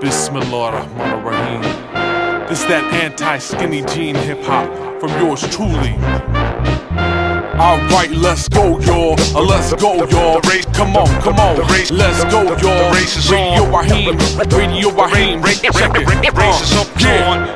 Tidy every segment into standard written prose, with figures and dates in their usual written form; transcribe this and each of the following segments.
Rahim. This that anti-skinny jean hip-hop from yours truly. Alright, let's go, y'all. Let's go, y'all. Come on, come on. Let's go, y'all. Radio Rahim. Check it. Yeah.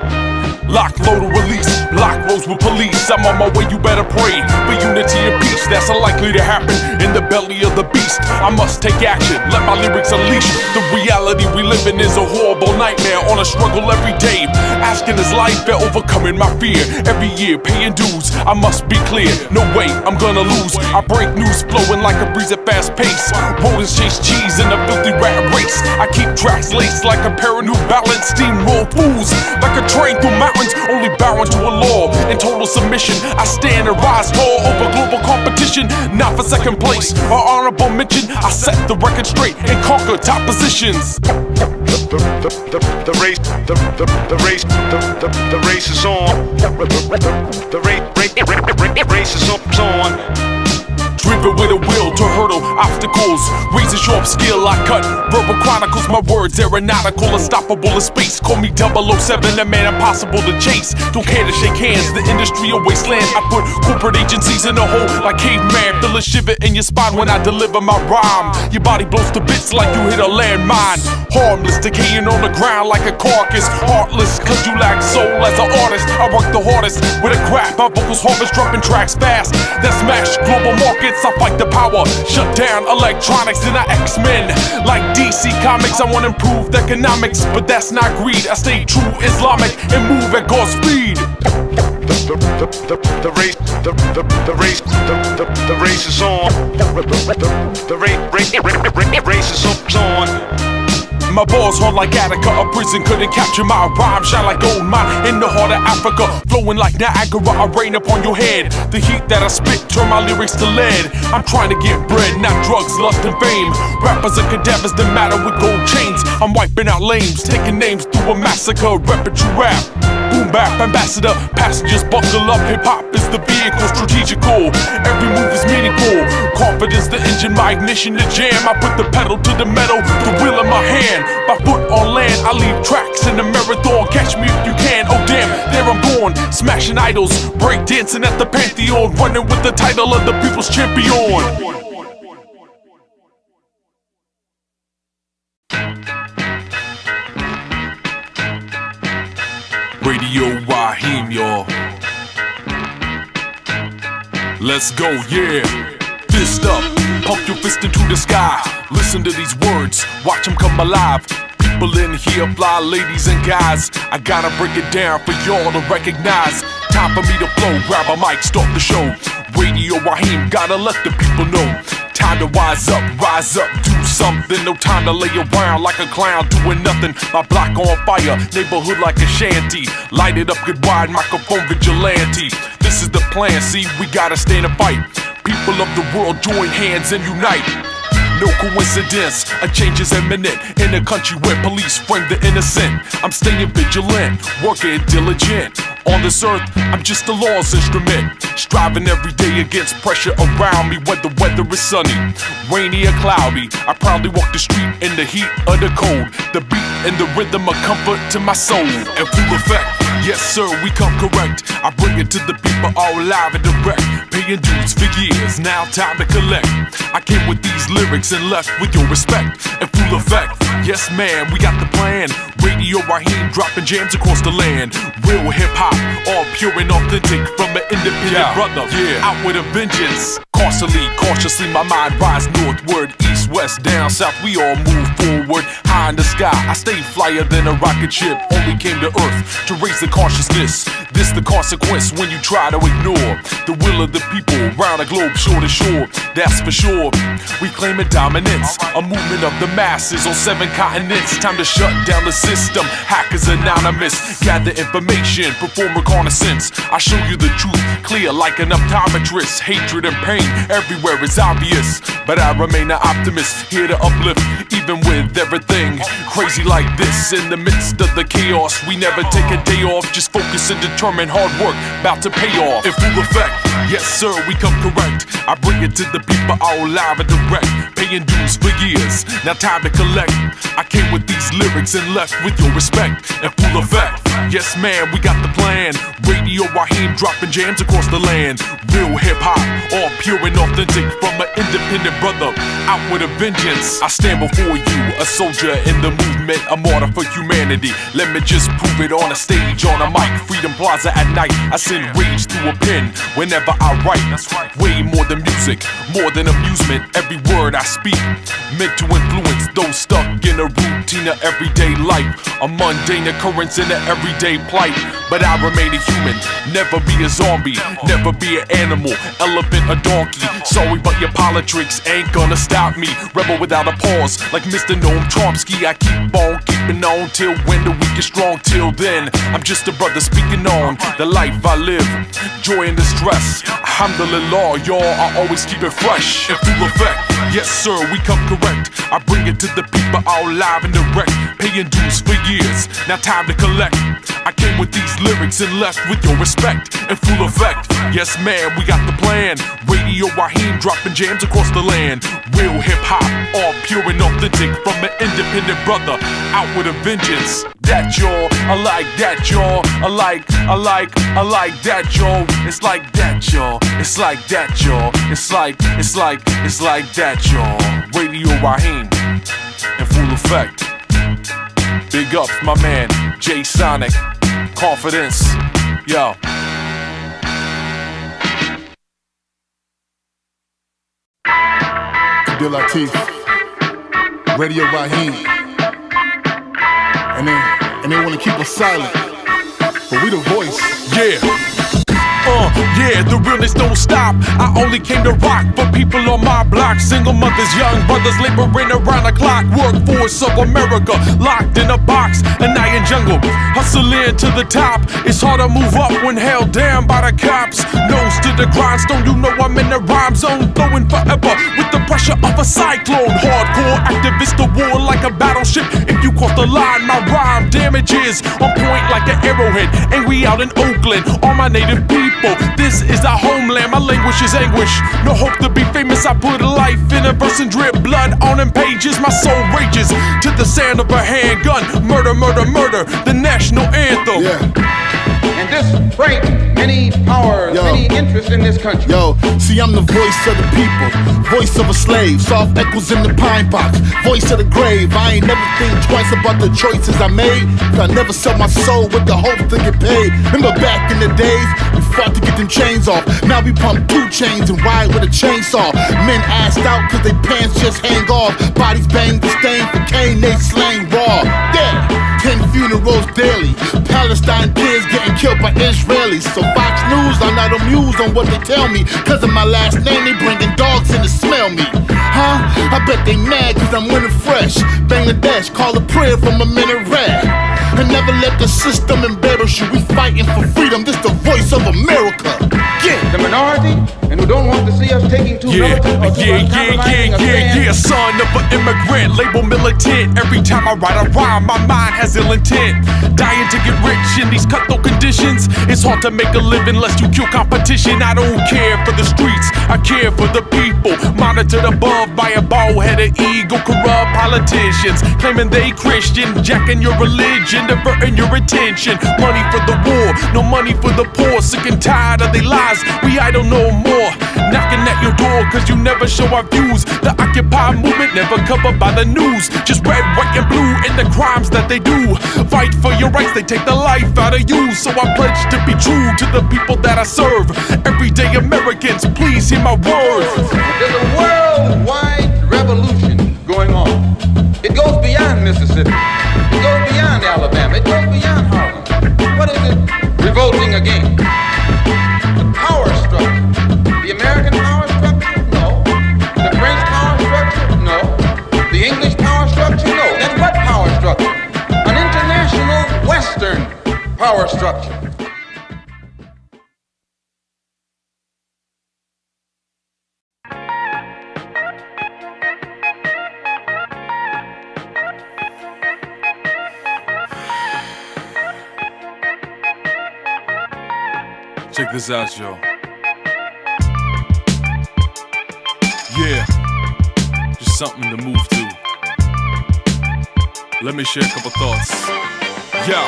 Lock, load, or release. Lock rolls with police. I'm on my way, you better pray for unity and peace. That's unlikely to happen in the belly of the beast. I must take action, let my lyrics unleash. The reality we live in is a horrible nightmare on a struggle every day. Asking is life and overcoming my fear. Every year paying dues, I must be clear. No way, I'm gonna lose. I break news flowing like a breeze at fast pace. Rodents chase cheese in a filthy rat race. I keep tracks laced like a pair of New Balance. Steamroll fools like a train through mountains. Only bowing to a law in total submission. I stand and rise tall over global competition. Not for second place or honorable mention. I set the record straight and conquer top positions. The race is on. The race is on. Driven with a will to hurdle obstacles. Razor sharp skill I cut. Verbal chronicles, my words aeronautical, unstoppable in space. Call me 007, a man impossible to chase. Don't care to shake hands, the industry a wasteland. I put corporate agencies in a hole like caveman. Feel a shiver in your spine when I deliver my rhyme. Your body blows to bits like you hit a landmine. Harmless, decaying on the ground like a carcass. Heartless, cause you lack soul as an artist. I work the hardest with a craft. My vocals harvest, dropping tracks fast that smash global markets. I fight the power, shut down electronics, and I X-Men. Like DC Comics, I want improved economics, but that's not greed. I stay true Islamic and move at God's speed. The race is on. The race is on. My balls hard like Attica, a prison couldn't capture my rhyme. Shine like gold mine in the heart of Africa, flowing like Niagara. I rain upon your head. The heat that I spit turn my lyrics to lead. I'm trying to get bread, not drugs, lust and fame. Rappers and cadavers that matter with gold chains. I'm wiping out lames, taking names through a massacre. Repertoire rap, boom bap ambassador. Passengers buckle up, hip hop is the vehicle, strategical. Every move is meaningful. Confidence the engine, my ignition the jam. I put the pedal to the metal, the wheel in my hand. My foot on land, I leave tracks in the marathon. Catch me if you can, oh damn, there I'm going. Smashing idols, break dancing at the Pantheon. Running with the title of the people's champion. Radio Rahim, y'all. Let's go, yeah. Fist up, pump your fist into the sky. Listen to these words, watch them come alive. People in here, fly ladies and guys. I gotta break it down for y'all to recognize. Time for me to flow, grab a mic, start the show. Radio Rahim, gotta let the people know. Time to rise up, do something. No time to lay around like a clown doing nothing. My block on fire, neighborhood like a shanty. Light it up, good wide, microphone vigilante. This is the plan, see, we gotta stand and fight. People of the world, join hands and unite. No coincidence, a change is imminent in a country where police frame the innocent. I'm staying vigilant, working diligent. On this earth, I'm just a law's instrument. Striving every day against pressure around me, whether weather is sunny, rainy or cloudy. I proudly walk the street in the heat of the cold. The beat and the rhythm are comfort to my soul. And full effect, yes sir, we come correct. I bring it to the people all live and direct. Paying dues for years, now time to collect. I came with these lyrics and left with your respect. And full effect, yes man, we got the plan. Radio Rahim dropping jams across the land. Real hip hop, all pure and authentic from an independent brother, out with a vengeance. Cautiously, my mind rise northward, east, west, down, south. We all move forward, high in the sky. I stay flyer than a rocket ship. Only came to earth to raise the consciousness. This the consequence when you try to ignore the will of the people round the globe, shore to shore. That's for sure. We claiming dominance, a movement of the masses on 7 continents. Time to shut down the system. Hackers anonymous, gather information, perform reconnaissance. I show you the truth, clear like an optometrist. Hatred and pain everywhere is obvious, but I remain an optimist, here to uplift, even with everything crazy like this. In the midst of the chaos, we never take a day off, just focus and determine hard work, about to pay off. In full effect, yes sir, we come correct. I bring it to the people all live and direct, paying dues for years, now time to collect. I came with these lyrics and left with your respect and full effect. Yes, man, we got the plan. Radio Rahim dropping jams across the land. Real hip-hop, all pure and authentic, from an independent brother out with a vengeance. I stand before you, a soldier in the movement, a martyr for humanity. Let me just prove it on a stage, on a mic, Freedom Plaza at night. I send rage through a pen whenever I write. Way more than music, more than amusement. Every word I speak meant to influence those stuck in a routine of everyday life, a mundane occurrence in an everyday plight. But I remain a human, never be a zombie, never be an animal, elephant or donkey. Sorry, but your politics ain't gonna stop me. Rebel without a pause, like Mr. Noam Chomsky. I keep on keeping on till when the weak is strong. Till then, I'm just a brother speaking on the life I live, joy and distress. Alhamdulillah, y'all, I always keep it fresh and full effect. Yes, sir, we come correct. I bring it to the people all live and direct, paying dues for years. Now time to collect. I came with these lyrics and left with your respect and full effect. Yes, man, we got the plan. Radio Rahim dropping jams across the land. Real hip-hop, all pure and authentic, from an independent brother out with a vengeance. That y'all, I like that y'all, I like that y'all. It's like that y'all, it's like that y'all, it's like that y'all. Radio Rahim in full effect. Big ups, my man, J Sonic, Confidence, yo. Quadir Lateef, Radio Rahim, and they want to keep us silent, but we the voice. Yeah, the realness don't stop. I only came to rock for people on my block. Single mothers, young brothers laboring around the clock. Workforce of America, locked in a box, an iron jungle, hustling to the top. It's hard to move up when held down by the cops. Nose to the grindstone, you know I'm in the rhyme zone, flowing forever with the pressure of a cyclone. Hardcore activist, the war like a battleship. If you cross the line, my rhyme damages on point like an arrowhead. Angry out in Oakland, all my native people. This is our homeland, my language is anguish. No hope to be famous, I put life in a verse and drip blood on them pages. My soul rages to the sound of a handgun. Murder, murder, murder, the national anthem. And this break many powers, many interests in this country. Yo, see, I'm the voice of the people, voice of a slave, soft echoes in the pine box, voice of the grave. I ain't never think twice about the choices I made, 'cause I never sell my soul with the hope to get paid. Remember back in the days, we fought to get them chains off. Now we pump 2 chains and ride with a chainsaw. Men assed out 'cause they pants just hang off. Bodies banged, disdain for Cain, they slang raw. 10 funerals daily, Palestine kids getting killed by Israelis. So Fox News, I'm not amused on what they tell me, 'cause of my last name they bringing dogs in to smell me. I bet they mad 'cause I'm winning fresh. Bangladesh, call a prayer from a minaret. And never let the system embarrass you. We fighting for freedom, this the voice of America. The minority, and who don't want to see us taking too militant or too uncompromising a stand. Son of an immigrant, label militant. Every time I write a rhyme, my mind has ill intent. Dying to get rich in these cutthroat conditions. It's hard to make a living unless you kill competition. I don't care for the streets, I care for the people. Monitored above by a bald-headed ego, corrupt politicians claiming they Christian, jacking your religion, diverting your attention. Money for the war, no money for the poor. Sick and tired of their lies, we idle no more. Knocking at your door 'cause you never show our views. The Occupy movement never covered by the news. Just red, white, and blue in the crimes that they do. Fight for your rights, they take the life out of you. So I pledge to be true to the people that I serve. Everyday Americans, please hear my words. There's a worldwide revolution going on. It goes beyond Mississippi. It goes beyond Alabama. It goes beyond Harlem. What is it revolting against? The power structure. The American power structure? No. The French power structure? No. The English power structure? No. Then what power structure? An international Western power structure. Check this out, yo. Yeah, just something to move to. Let me share a couple thoughts. Yeah.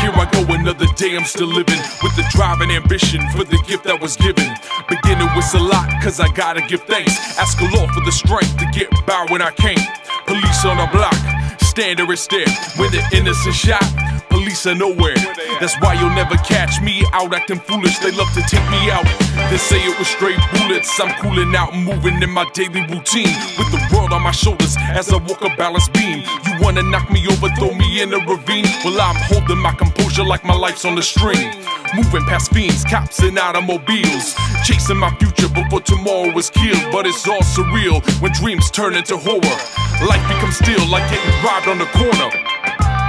Here I go, another day I'm still living with the drive and ambition for the gift that was given. Beginning with a lot, cause I gotta give thanks. Ask the Lord for the strength to get by when I can't. Police on the block, stand there and stare. When the innocent shot, police are nowhere. That's why you'll never catch me out acting foolish. They love to take me out, they say it was straight bullets. I'm cooling out and moving in my daily routine, with the world on my shoulders as I walk a balanced beam. You wanna knock me over, throw me in a ravine? Well, I'm holding my composure like my life's on the string. Moving past fiends, cops and automobiles, chasing my future before tomorrow is killed. But it's all surreal when dreams turn into horror. Life becomes still like getting robbed on the corner.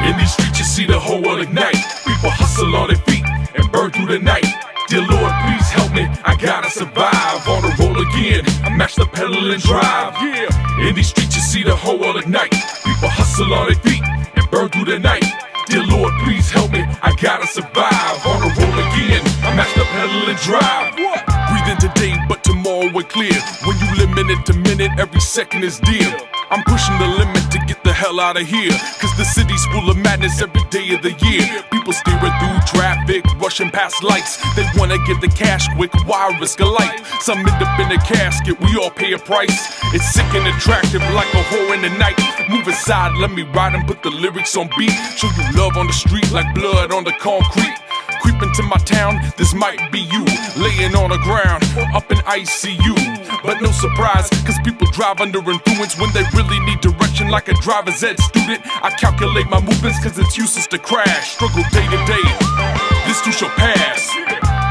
In these streets you see the whole world ignite. People hustle on their feet and burn through the night. Dear Lord, please help me, I gotta survive. On the roll again, I match the pedal and drive. Yeah. In these streets you see the whole world ignite. People hustle on their feet and burn through the night. Dear Lord, please help me, I gotta survive. On the roll again, I match the pedal and drive. Breathing today, but tomorrow we're clear. When you live minute to minute, every second is dear. I'm pushing the limit to get the hell out of here, cause the city's full of madness every day of the year. People steering through traffic, rushing past lights. They wanna get the cash quick, why risk a life? Some end up in a casket, we all pay a price. It's sick and attractive like a whore in the night. Move aside, let me ride and put the lyrics on beat. Show you love on the street like blood on the concrete. Creep into my town, this might be you. Laying on the ground, up in ICU. But no surprise, cause people drive under influence when they really need direction like a driver's ed student. I calculate my movements cause it's useless to crash. Struggle day to day, this too shall pass.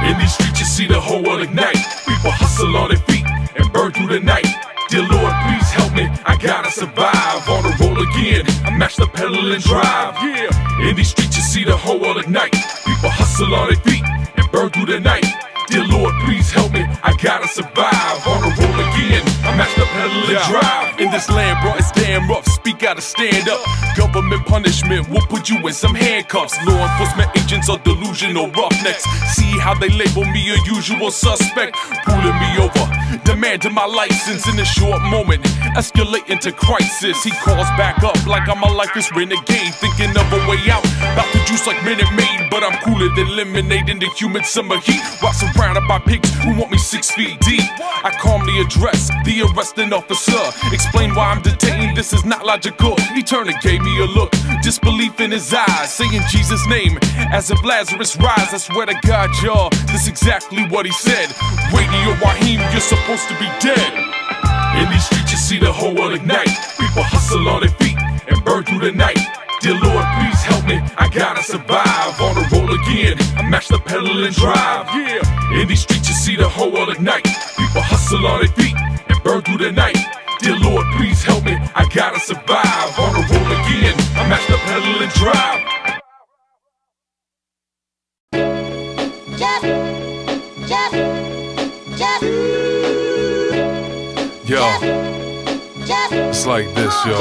In these streets you see the whole world ignite. People hustle on their feet and burn through the night. Dear Lord, please help me, I gotta survive. On the roll again, I match the pedal and drive. Yeah. In these streets you see the whole world ignite. People hustle on their feet and burn through the night. Dear Lord, please help me, I gotta survive. On the roll again, I match the pedal and drive. In this land, bro, it's damn rough, speak out and stand up. Government punishment will put you in some handcuffs. Law enforcement agents are delusional roughnecks. See how they label me a usual suspect. Pulling me over, demanding my license in a short moment, escalating to crisis. He calls back up like I'm a lifeless renegade, thinking of a way out, about to juice like Minute Maid. But I'm cooler than lemonade in the humid summer heat, while surrounded by pigs who want me 6 feet deep. I calmly address the arresting officer, explain why I'm detained, this is not logical. He turned and gave me a look, disbelief in his eyes, saying Jesus' name as if Lazarus rise. I swear to God, y'all, this is exactly what he said. Radio Rahim, you're supposed to be dead. In these streets you see the whole world ignite. People hustle on their feet and burn through the night. Dear Lord, please help me, I gotta survive. On the roll again, I match the pedal and drive. Yeah. In these streets you see the whole world ignite. People hustle on their feet and burn through the night. Dear Lord, please help me, I gotta survive. On the roll again, I match the pedal and drive. Yo, it's like this, yo.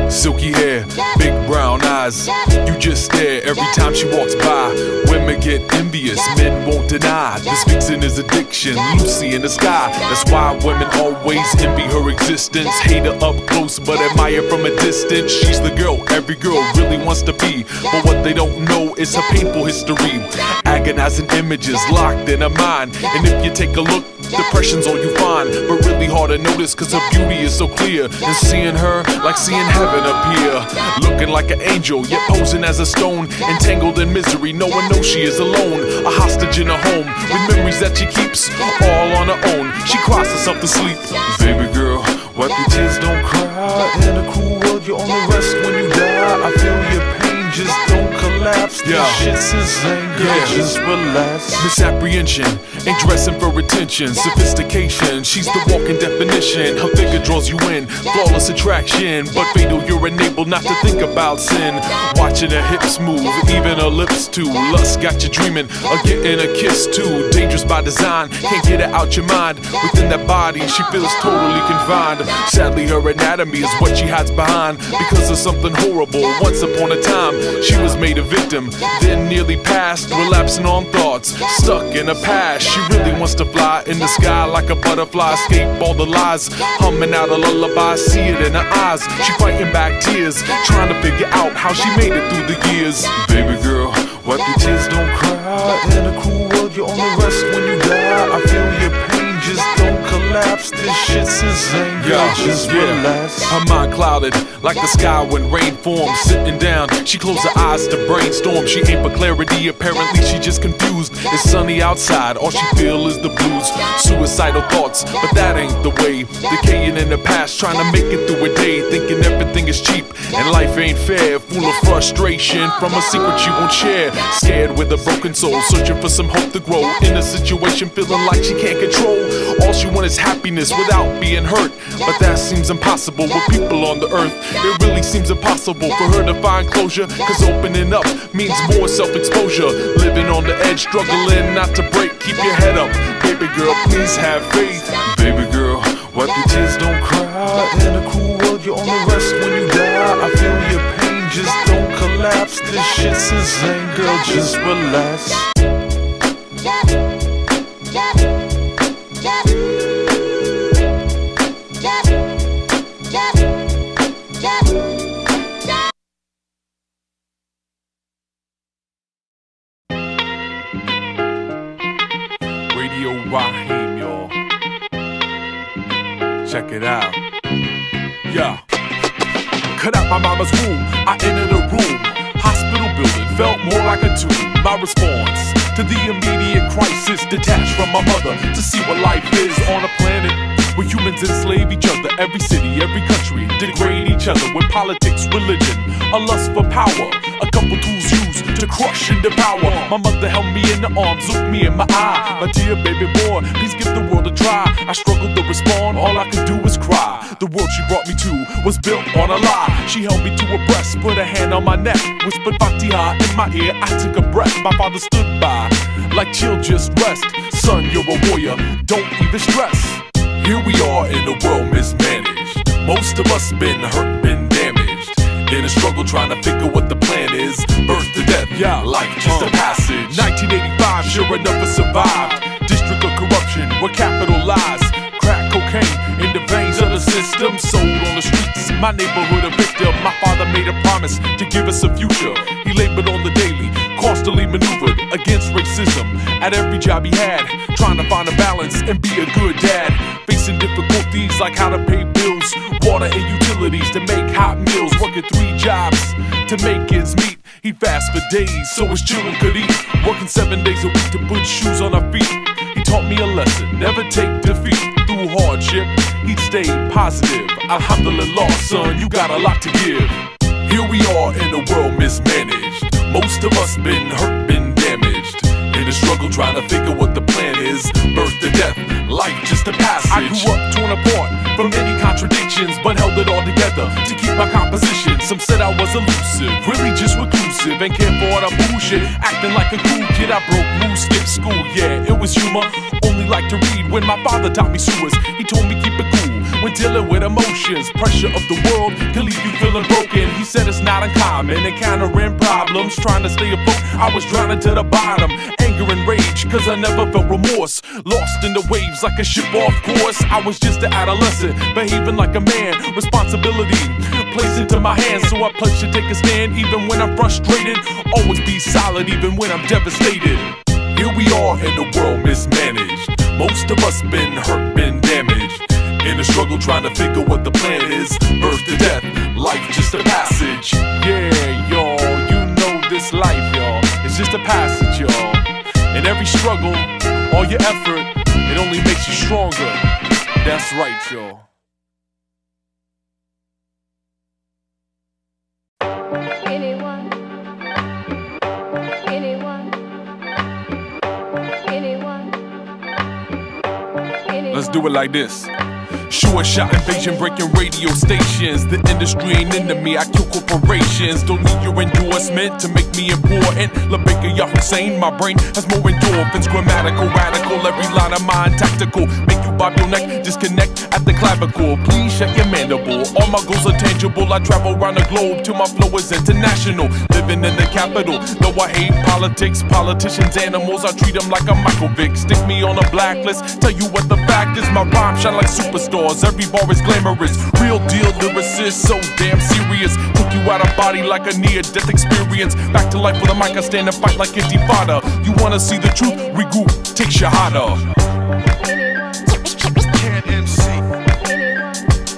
Silky hair, big brown eyes, you just stare every time she walks by. Women get envious, men won't deny. This vixen is addiction, Lucy in the sky. That's why women always envy her existence. Hate her up close, but admire from a distance. She's the girl every girl really wants to be, but what they don't know is her painful history. Agonizing images locked in her mind, and if you take a look, depression's all you find. But really hard to notice cause her beauty is so clear, and seeing her like seeing heaven appear. Looking like an angel, yet posing as a stone. Entangled in misery, no one knows she is alone. A hostage in her home, with memories that she keeps all on her own. She cries herself to sleep. Baby girl, wipe your tears, don't cry. In a cruel world, you only rest when you die. I feel your pain, just don't collapse. This shit's insane, girl, just relax. Misapprehension, ain't dressing for attention. Sophistication, she's the walking definition. Her figure draws you in, flawless attraction. But fatal, you're enabled not to think about sin. Watching her hips move, even her lips too. Lust got you dreaming of getting a kiss too. Dangerous by design, can't get her out your mind. Within that body, she feels totally confined. Sadly, her anatomy is what she hides behind, because of something horrible once upon a time. She was made a victim, then nearly passed, relapsing on thoughts, stuck in a past. She really wants to fly in the sky like a butterfly, escape all the lies, humming out a lullaby, see it in her eyes. She fighting back tears, trying to figure out how she made it through the years. Baby girl, wipe your tears, don't cry. In a cruel world, you only rest when you die. I feel your pain, just don't collapse. This shit's insane, girl, just relax. Her mind clouded like the sky when rain forms. Sitting down, she closed her eyes to brainstorm. She ain't for clarity, apparently she just confused. It's sunny outside, all she feel is the blues. Suicidal thoughts, but that ain't the way. Decaying in the past, trying to make it through a day, thinking everything is cheap and life ain't fair. Full of frustration from a secret she won't share. Scared with a broken soul, searching for some hope to grow. In a situation feeling like she can't control. All she wants is happiness without being hurt, but that seems impossible with people on the earth. It really seems impossible for her to find closure, cause opening up means more self-exposure. Living on the edge, struggling not to break. Keep your head up, baby girl, please have faith. Baby girl, wipe your tears, don't cry. In a cruel world, you only rest when you die. I feel your pain, just don't collapse. This shit's insane, girl, just relax. Radio Rahim, y'all. Check it out. Yeah. Cut out my mama's womb, I entered a room. Hospital building felt more like a tomb. My response to the immediate crisis, detached from my mother to see what life is on a planet where humans enslave each other. Every city, every country degrade each other with politics, religion, a lust for power. A couple tools used to crush and devour. My mother held me in the arms, looked me in my eye. My dear baby boy, please give the world a try. I struggled to respond, all I could do was cry. The world she brought me to was built on a lie. She held me to her breast, put a hand on my neck, whispered Fatiha in my ear. I took a breath, my father stood by, like chill, just rest. Son, you're a warrior, don't even stress. Here we are in a world mismanaged. Most of us been hurt, been damaged. In a struggle trying to figure what the plan is. Birth to death, yeah, life just a passage. 1985, sure enough it survived. District of corruption, where capital lies. Crack cocaine in the veins of the system. Sold on the streets, my neighborhood a victim. My father made a promise to give us a future. He labored on the daily, constantly maneuvered against racism. At every job he had, trying to find a balance and be a good dad. Facing difficulties like how to pay bills, water and utilities to make hot meals. Working 3 jobs to make ends meet. He'd fast for days so his children could eat. Working 7 days a week to put shoes on our feet. He taught me a lesson, never take defeat. Through hardship, he'd stay positive. Alhamdulillah, son, you got a lot to give. Here we are in a world mismanaged. Most of us been hurt, been damaged. In a struggle trying to figure what the plan is. Birth to death, life just a passage. I grew up torn apart from many contradictions, but held it all together to keep my composition. Some said I was elusive, really just reclusive, and cared for all the bullshit. Acting like a cool kid, I broke rules, skipped school. Yeah, it was humor, only like to read. When my father taught me sewers, he told me keep it cool when dealing with emotions. Pressure of the world can leave you feeling broken. He said it's not uncommon, encountering problems, trying to stay afloat. I was drowning to the bottom, anger and rage, cause I never felt remorse. Lost in the waves like a ship off course. I was just an adolescent, behaving like a man. Responsibility placed into my hands, so I pledge to take a stand. Even when I'm frustrated, always be solid even when I'm devastated. Here we are in a world mismanaged. Most of us been hurt, been damaged. In a struggle trying to figure what the plan is. Birth to death, life just a passage. Yeah, y'all, you know this life, y'all. It's just a passage, y'all. In every struggle, all your effort, it only makes you stronger. That's right, y'all. Let's do it like this. Sure shot invasion, breaking radio stations. The industry ain't into me, I kill corporations. Don't need your endorsement to make me important. LaBaker, Ya Hussein, my brain has more endorphins. Grammatical, radical, every line of mine tactical. Make you bob your neck, disconnect at the clavicle. Please shut your mandible, all my goals are tangible. I travel around the globe till my flow is international. Living in the capital, though I hate politics. Politicians, animals, I treat them like a Michael Vick. Stick me on a blacklist, tell you what the fact is. My rhyme shine like superstars, every bar is glamorous. Real deal lyricist, so damn serious. Took you out of body like a near-death experience. Back to life with a mic, I stand and fight like Intifada. You wanna see the truth? Regroup, take shahada. Can't MC,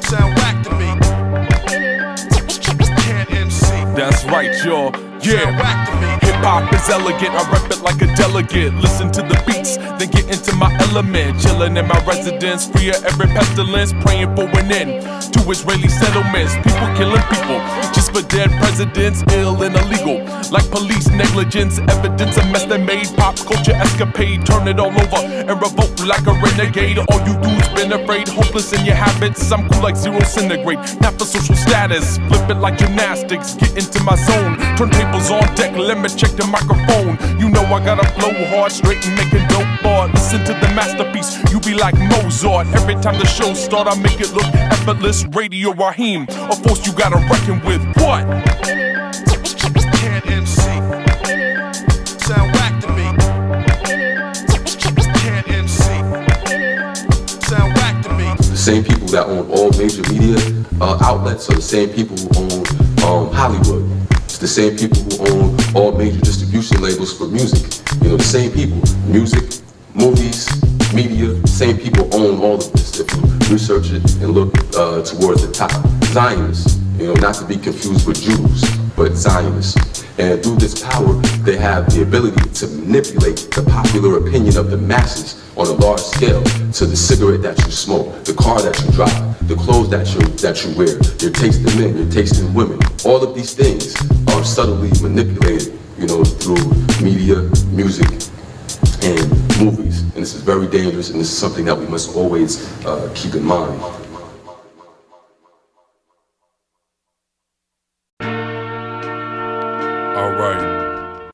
sound whack to me. Can't MC, That's right, y'all. sound Yeah. whack to me. Hip-hop is elegant, I rep it like a delegate. Listen to the beats, then get into my element. Chillin' in my residence, free of every pestilence. Praying for an end to Israeli settlements. People killing people, just for dead presidents. Ill and illegal, like police negligence. Evidence of mess that made pop culture escapade. Turn it all over and revolt like a renegade. All you dudes been afraid, hopeless in your habits. I'm cool like zero centigrade, not for social status. Flip it like gymnastics, get into my zone. Turntables on deck, let me check the microphone. You know I gotta flow hard, straight and make a dope bar. Listen to the masterpiece, you be like Mozart. Every time the show start, I make it look effortless. Radio Rahim, a force you gotta reckon with. What? Can't MC, sound whack to me. Can't MC, sound whack to me. The same people that own all major media outlets are the same people who own Hollywood. It's the same people who own all major distribution labels for music. You know, the same people. Music, movies, media, same people own all of this. If you research it and look towards the top. Zionists, you know, not to be confused with Jews, but Zionists. And through this power, they have the ability to manipulate the popular opinion of the masses on a large scale to the cigarette that you smoke, the car that you drive, the clothes that you wear, your taste in men, your taste in women. All of these things are subtly manipulated, you know, through media, music, and movies. And this is very dangerous, and this is something that we must always keep in mind. All right,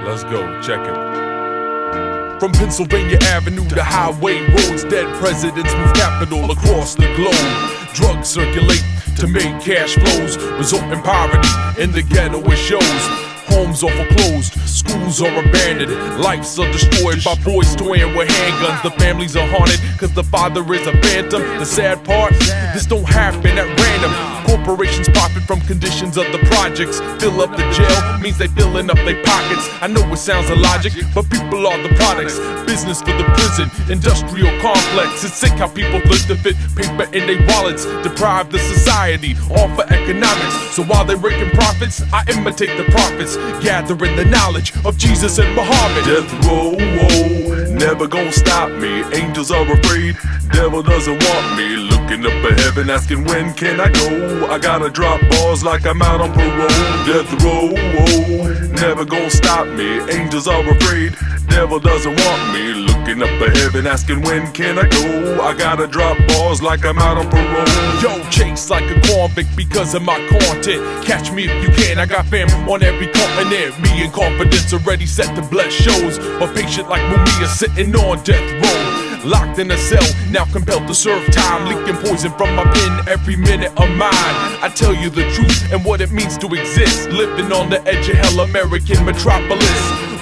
let's go, check it. From Pennsylvania Avenue to highway roads, dead presidents move capital across the globe. Drugs circulate to make cash flows, result in poverty in the ghetto it shows. Homes are foreclosed, schools are abandoned, lives are destroyed by boys toying with handguns. The families are haunted cause the father is a phantom. The sad part, this don't happen at random. Corporations profit from conditions of the projects. Fill up the jail means they filling up their pockets. I know it sounds illogic, but people are the products. Business for the prison, industrial complex. It's sick how people flip to fit paper in their wallets. Deprive the society, all for economics. So while they're raking profits, I imitate the prophets, gathering the knowledge of Jesus and Muhammad. Death row, whoa, never gonna stop me. Angels are afraid, devil doesn't want me. Looking up at heaven, asking when can I go? I gotta drop balls like I'm out on parole. Death row, whoa, never gonna stop me. Angels are afraid, devil doesn't want me. Looking up at heaven, asking when can I go? I gotta drop balls like I'm out on parole. Yo, chase like a convict because of my content. Catch me if you can, I got fam on every continent. Me in confidence already set to bless shows. But patient like Mumia sitting on death row. Locked in a cell, now compelled to serve time. Leaking poison from my pen every minute of mine. I tell you the truth and what it means to exist. Living on the edge of hell, American metropolis.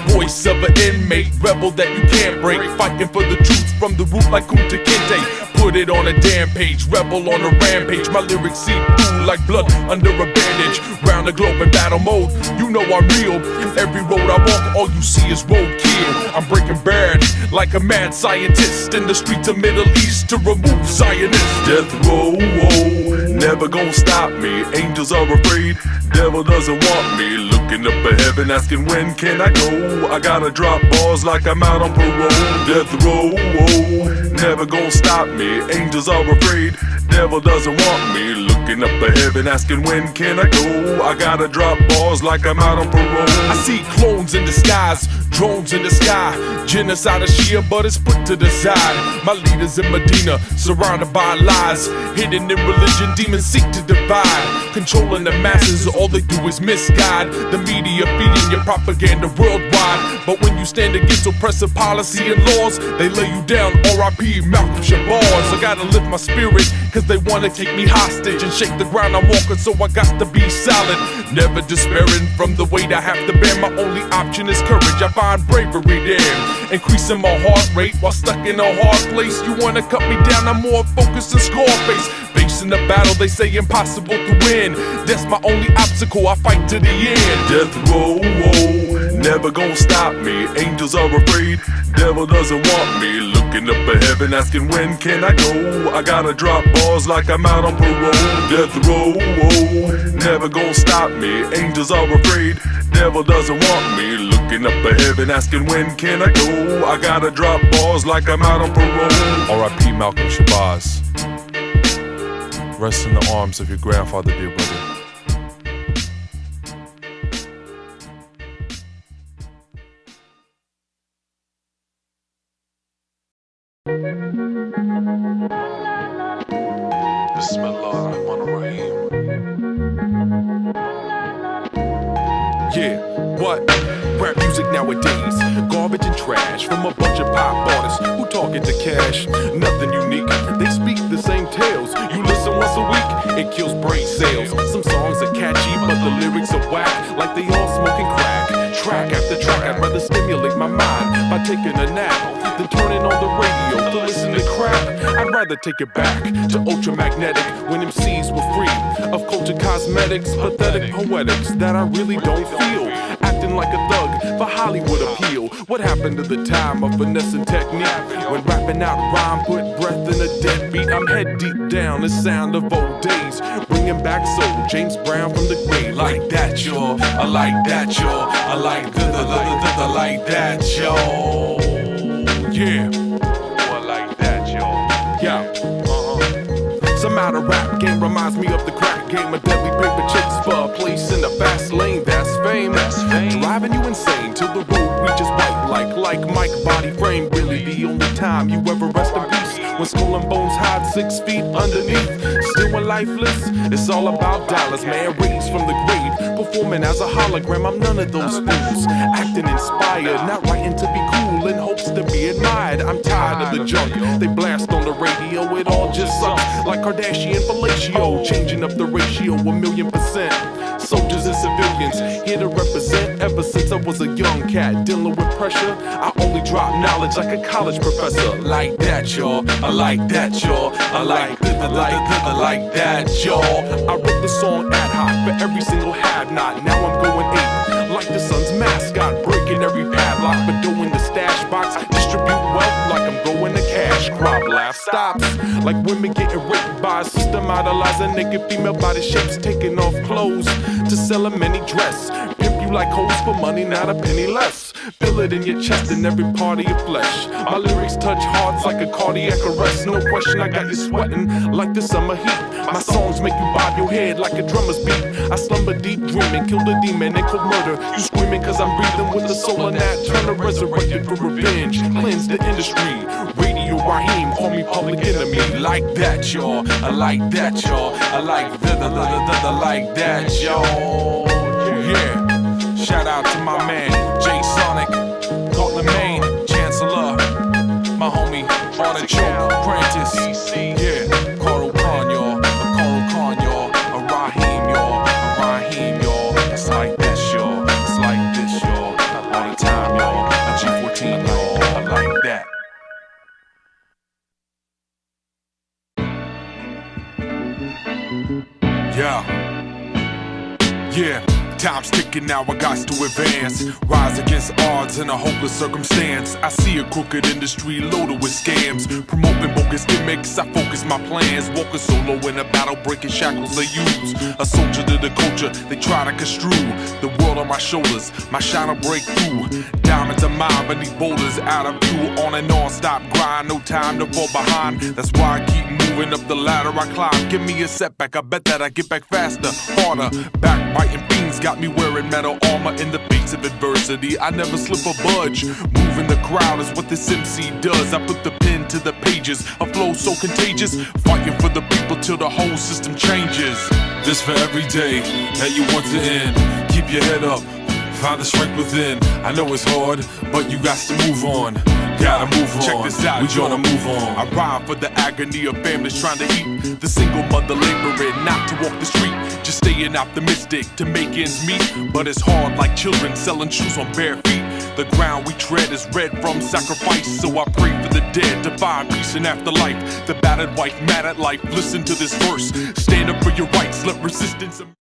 Voice of an inmate, rebel that you can't break. Fighting for the truth from the root like Kunta Kinte. Put it on a damn page, rebel on a rampage. My lyrics seep through like blood under a bandage. Round the globe in battle mode, you know I'm real. Every road I walk, all you see is roadkill. I'm breaking bad like a mad scientist in the streets of Middle East to remove Zionists. Death row, whoa, never gonna stop me. Angels are afraid, devil doesn't want me. Looking up at heaven, asking when can I go? I gotta drop balls like I'm out on parole. Death row, whoa, never gonna stop me. Angels are afraid, devil doesn't want me. Looking up at heaven, asking when can I go? I gotta drop balls like I'm out on parole. I see clones in disguise, drones in the sky. Genocide of Shia, but it's put to the side. My leaders in Medina, surrounded by lies. Hidden in religion, demons seek to divide. Controlling the masses, all they do is misguide. The media feeding your propaganda worldwide. But when you stand against oppressive policy and laws, they lay you down, R.I.P. Malcolm Shabazz. I gotta lift my spirit, cause they wanna take me hostage and shake the ground I'm walking, so I got to be solid. Never despairing from the weight I have to bear. My only option is courage, I find bravery there. Increasing my heart rate while stuck in a hard place. You wanna cut me down, I'm more focused than Scarface. Facing the battle, they say impossible to win. That's my only obstacle, I fight to the end. Death row, whoa, never gonna stop me. Angels are afraid, devil doesn't want me. Looking up at heaven, asking when can I go? I gotta drop balls like I'm out on parole. Death row, whoa, never gonna stop me. Angels are afraid, devil doesn't want me. Looking up at heaven, asking when can I go? I gotta drop balls like I'm out on parole. R.I.P. Malcolm Shabazz. Rest in the arms of your grandfather, dear brother. Bismillahirrahmanirrahim. Yeah, what? Rap music nowadays, garbage and trash from a bunch of pop artists who target the cash. Nothing unique, they speak the same tales. You listen once a week, it kills brain cells. Some songs are catchy, but the lyrics are whack, like they all smoking crack. Track after track, I'd rather stimulate my mind by taking a nap than turning on the radio to listen to crap. I'd rather take it back to ultramagnetic when MCs were free of culture cosmetics, pathetic poetics that I really don't feel. Acting like a thug for Hollywood appeal. What happened to the time of finesse and technique? When rapping out rhyme put breath in a deadbeat. I'm head deep down the sound of old days, bringing back soul James Brown from the grave. Like that, y'all. I like that, y'all. I like the like that, y'all. Yeah. I like that, y'all. Yeah. Somehow the rap game reminds me of the crack game. A deadly paper chase for a place in the fast lane. That's fame. Driving you insane till the road reaches white. Like Mike body frame. Really the only time you ever rest in peace. When skull and bones hide 6 feet underneath. Still when lifeless, it's all about dollars. Man raised from the grave, performing as a hologram. I'm none of those fools. Acting inspired, not writing to be cool in hopes to be admired. I'm tired of the junk they blast on the radio. It all just sucks like Kardashian fellatio. Changing up the ratio 1,000,000%. Soldiers and civilians here to represent. Ever since I was a young cat dealing with pressure, I only drop knowledge like a college professor. Like that, y'all. I like that, y'all. I like that, y'all. I wrote the song ad hoc for every single have-not. Now I'm going ape like the sun's mascot, breaking every padlock, but doing the stash box. Distribute wealth like I'm going to cash crop. Laugh stops like women getting raped by a system, idolizing naked female body shapes, taking off clothes to sell a mini dress. Pimp you like hoes for money, not a penny less. Feel it in your chest and every part of your flesh. My lyrics touch hearts like a cardiac arrest. No question, I got you sweating like the summer heat. My songs make you bob your head like a drummer's beat. I slumber deep dreaming, kill the demon and cold murder. You screaming cause I'm breathing with the soul of Nat Turner, resurrected for revenge. Cleanse the industry. Radio Rahim, call me public enemy. Like that, y'all. I like that, y'all. I like the like that, y'all. Yeah. Shout out to my man, J Sonic, Portland, Maine, Chancellor, my homie, Artichoke, Prentice, yeah, Coral Khan, y'all, a Rahim, y'all, it's like this, y'all, it's like this, y'all, all the time, y'all, a G14, y'all, I like that. Yeah. Time's ticking now, I got to advance. Rise against odds in a hopeless circumstance. I see a crooked industry loaded with scams, promoting bogus gimmicks, I focus my plans. Walking solo in a battle, breaking shackles they use. A soldier to the culture, they try to construe. The world on my shoulders, my shine will break through. Diamonds are mine beneath boulders, out of view. On and on, stop grind, no time to fall behind. That's why I keep moving Moving up the ladder I climb, give me a setback, I bet that I get back faster, harder. Backbiting fiends got me wearing metal armor in the face of adversity. I never slip or budge. Moving the crowd is what this MC does. I put the pen to the pages, a flow so contagious, fighting for the people till the whole system changes. This for every day that you want to end. Keep your head up, find the strength within. I know it's hard, but you got to move on. Gotta move on. Check this out, we gonna move on. I ride for the agony of families trying to eat. The single mother laboring not to walk the street. Just staying optimistic to make ends meet. But it's hard like children selling shoes on bare feet. The ground we tread is red from sacrifice. So I pray for the dead to find peace in afterlife. The battered wife mad at life, listen to this verse. Stand up for your rights, let resistance